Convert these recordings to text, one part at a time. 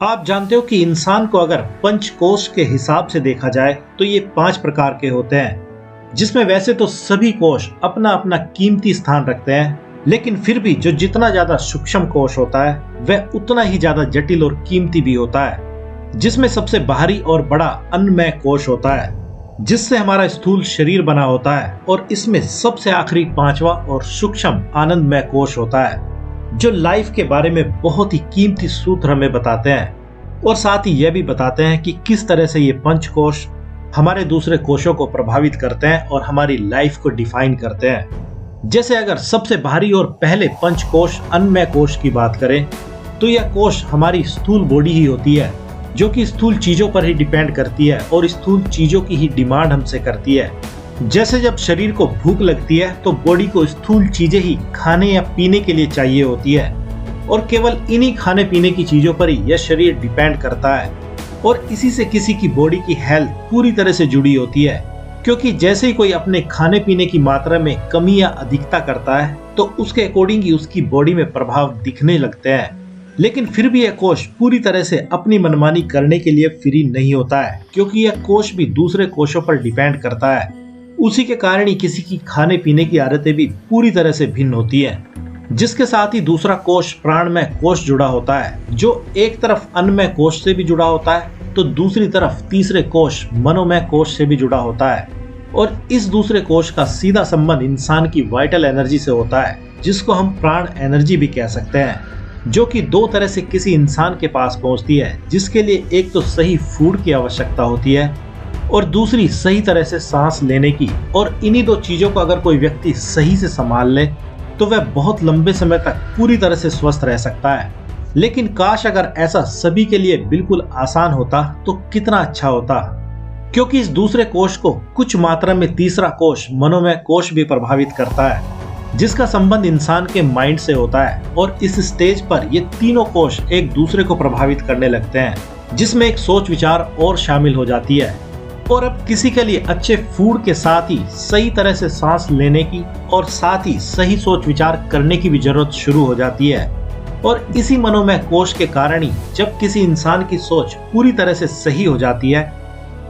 आप जानते हो कि इंसान को अगर पंचकोश के हिसाब से देखा जाए तो ये 5 प्रकार के होते हैं, जिसमें वैसे तो सभी कोश अपना अपना कीमती स्थान रखते हैं, लेकिन फिर भी जो जितना ज्यादा सूक्ष्म कोश होता है वह उतना ही ज्यादा जटिल और कीमती भी होता है। जिसमें सबसे बाहरी और बड़ा अन्नमय कोश होता है, जिससे हमारा स्थूल शरीर बना होता है, और इसमें सबसे आखिरी 5वां और सूक्ष्म आनंदमय कोश होता है, जो लाइफ के बारे में बहुत ही कीमती सूत्र हमें बताते हैं और साथ ही यह भी बताते हैं कि किस तरह से ये पंचकोश हमारे दूसरे कोशों को प्रभावित करते हैं और हमारी लाइफ को डिफाइन करते हैं। जैसे अगर सबसे बाहरी और पहले पंचकोश अन्नमय कोश की बात करें तो यह कोश हमारी स्थूल बॉडी ही होती है, जो कि स्थूल चीजों पर ही डिपेंड करती है और स्थूल चीजों की ही डिमांड हमसे करती है। जैसे जब शरीर को भूख लगती है तो बॉडी को स्थूल चीजें ही खाने या पीने के लिए चाहिए होती है, और केवल इन्हीं खाने पीने की चीजों पर ही यह शरीर डिपेंड करता है। और इसी से किसी की बॉडी की हेल्थ पूरी तरह से जुड़ी होती है, क्योंकि जैसे ही कोई अपने खाने पीने की मात्रा में कमी या अधिकता करता है तो उसके अकॉर्डिंग ही उसकी बॉडी में प्रभाव दिखने लगते हैं। लेकिन फिर भी यह कोश पूरी तरह से अपनी मनमानी करने के लिए फ्री नहीं होता है, क्योंकि यह कोश भी दूसरे कोशों पर डिपेंड करता है। उसी के कारण ही किसी की खाने पीने की आदतें भी पूरी तरह से भिन्न होती हैं, जिसके साथ ही दूसरा कोश प्राणमय कोश जुड़ा होता है, जो एक तरफ अन्नमय कोश से भी जुड़ा होता है तो दूसरी तरफ तीसरे कोश मनोमय कोश से भी जुड़ा होता है। और इस दूसरे कोश का सीधा संबंध इंसान की वाइटल एनर्जी से होता है, जिसको हम प्राण एनर्जी भी कह सकते हैं, जो कि 2 तरह से किसी इंसान के पास पहुंचती है, जिसके लिए एक तो सही फूड की आवश्यकता होती है और दूसरी सही तरह से सांस लेने की। और इन्हीं 2 चीजों को अगर कोई व्यक्ति सही से संभाल ले तो वह बहुत लंबे समय तक पूरी तरह से स्वस्थ रह सकता है। लेकिन काश अगर ऐसा सभी के लिए बिल्कुल आसान होता तो कितना अच्छा होता, क्योंकि इस दूसरे कोश को कुछ मात्रा में तीसरा कोश मनोमय कोश भी प्रभावित करता है, जिसका संबंध इंसान के माइंड से होता है। और इस स्टेज पर ये तीनों कोश एक दूसरे को प्रभावित करने लगते हैं, जिसमें एक सोच विचार और शामिल हो जाती है। और अब किसी के लिए अच्छे फूड के साथ ही सही तरह से सांस लेने की और साथ ही सही सोच विचार करने की भी जरूरत शुरू हो जाती है। और इसी मनोमय कोश के कारण ही जब किसी इंसान की सोच पूरी तरह से सही हो जाती है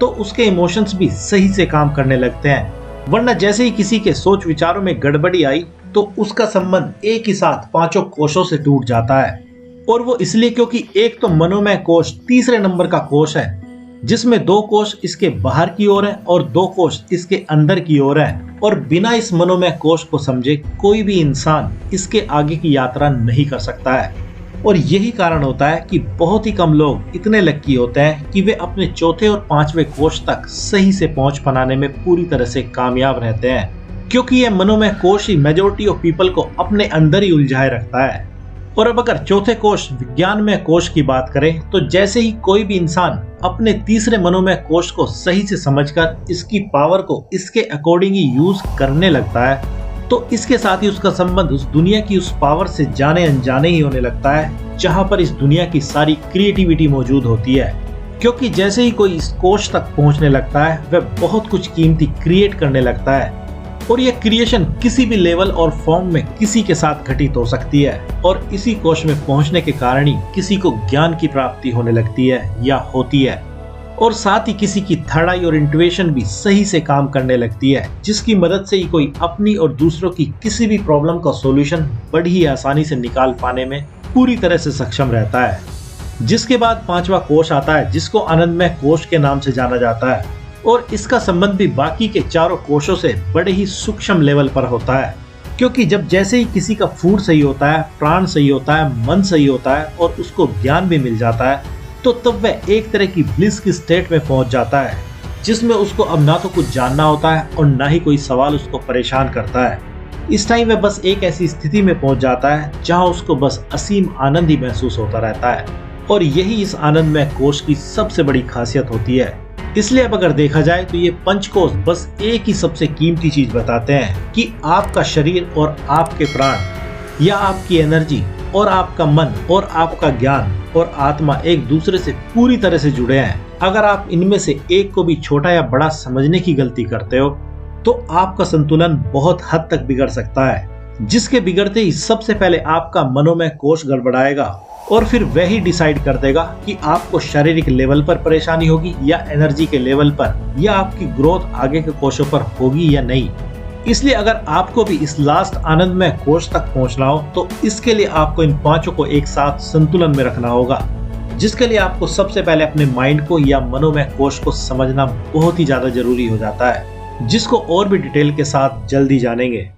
तो उसके इमोशंस भी सही से काम करने लगते हैं। वरना जैसे ही किसी के सोच विचारों में गड़बड़ी आई तो उसका संबंध एक ही साथ 5 कोशों से टूट जाता है। और वो इसलिए क्योंकि एक तो मनोमय कोश तीसरे नंबर का कोश है, जिसमें 2 कोश इसके बाहर की ओर है और 2 कोश इसके अंदर की ओर है। और बिना इस मनोमय कोश को समझे कोई भी इंसान इसके आगे की यात्रा नहीं कर सकता है। और यही कारण होता है कि बहुत ही कम लोग इतने लक्की होते हैं कि वे अपने चौथे और 5वें कोश तक सही से पहुंच बनाने में पूरी तरह से कामयाब रहते हैं, क्योंकि यह मनोमय कोश ही मेजॉरिटी ऑफ पीपल को अपने अंदर ही उलझाए रखता है। और अब अगर चौथे कोश विज्ञानमय कोश की बात करें तो जैसे ही कोई भी इंसान अपने तीसरे मनोमय कोश को सही से समझकर इसकी पावर को इसके अकॉर्डिंग ही यूज करने लगता है, तो इसके साथ ही उसका संबंध उस दुनिया की उस पावर से जाने अनजाने ही होने लगता है, जहां पर इस दुनिया की सारी क्रिएटिविटी मौजूद होती है। क्योंकि जैसे ही कोई इस कोश तक पहुंचने लगता है वह बहुत कुछ कीमती क्रिएट करने लगता है, और यह क्रिएशन किसी भी लेवल और फॉर्म में किसी के साथ घटित हो सकती है। और इसी कोश में पहुंचने के कारण ही किसी को ज्ञान की प्राप्ति होने लगती है या होती है, और साथ ही किसी की थर्ड आई और इंट्यूशन भी सही से काम करने लगती है, जिसकी मदद से ही कोई अपनी और दूसरों की किसी भी प्रॉब्लम का सॉल्यूशन बड़ी ही आसानी से निकाल पाने में पूरी तरह से सक्षम रहता है। जिसके बाद 5वां कोश आता है, जिसको आनंदमय कोश के नाम से जाना जाता है, और इसका संबंध भी बाकी के 4 कोशों से बड़े ही सूक्ष्म लेवल पर होता है। क्योंकि जब जैसे ही किसी का फूड सही होता है, प्राण सही होता है, मन सही होता है और उसको ज्ञान भी मिल जाता है, तो तब वह एक तरह की ब्लिस की स्टेट में पहुंच जाता है, जिसमें उसको अब ना तो कुछ जानना होता है और ना ही कोई सवाल उसको परेशान करता है। इस टाइम वह बस एक ऐसी स्थिति में पहुंच जाता है जहां उसको बस असीम आनंद ही महसूस होता रहता है। और यही इस आनंदमय कोश की सबसे बड़ी खासियत होती है। इसलिए अब अगर देखा जाए तो ये पंचकोश बस एक ही सबसे कीमती चीज बताते हैं कि आपका शरीर और आपके प्राण या आपकी एनर्जी और आपका मन और आपका ज्ञान और आत्मा एक दूसरे से पूरी तरह से जुड़े हैं। अगर आप इनमें से एक को भी छोटा या बड़ा समझने की गलती करते हो तो आपका संतुलन बहुत हद तक बिगड़ सकता है, जिसके बिगड़ते ही सबसे पहले आपका मनोमय कोश गड़बड़ाएगा और फिर वही डिसाइड कर देगा कि आपको शारीरिक लेवल पर परेशानी होगी या एनर्जी के लेवल पर, या आपकी ग्रोथ आगे के कोशों पर होगी या नहीं। इसलिए अगर आपको भी इस लास्ट आनंदमय कोश तक पहुंचना हो तो इसके लिए आपको इन पांचों को एक साथ संतुलन में रखना होगा, जिसके लिए आपको सबसे पहले अपने माइंड को या मनोमय कोश को समझना बहुत ही ज्यादा जरूरी हो जाता है, जिसको और भी डिटेल के साथ जल्दी जानेंगे।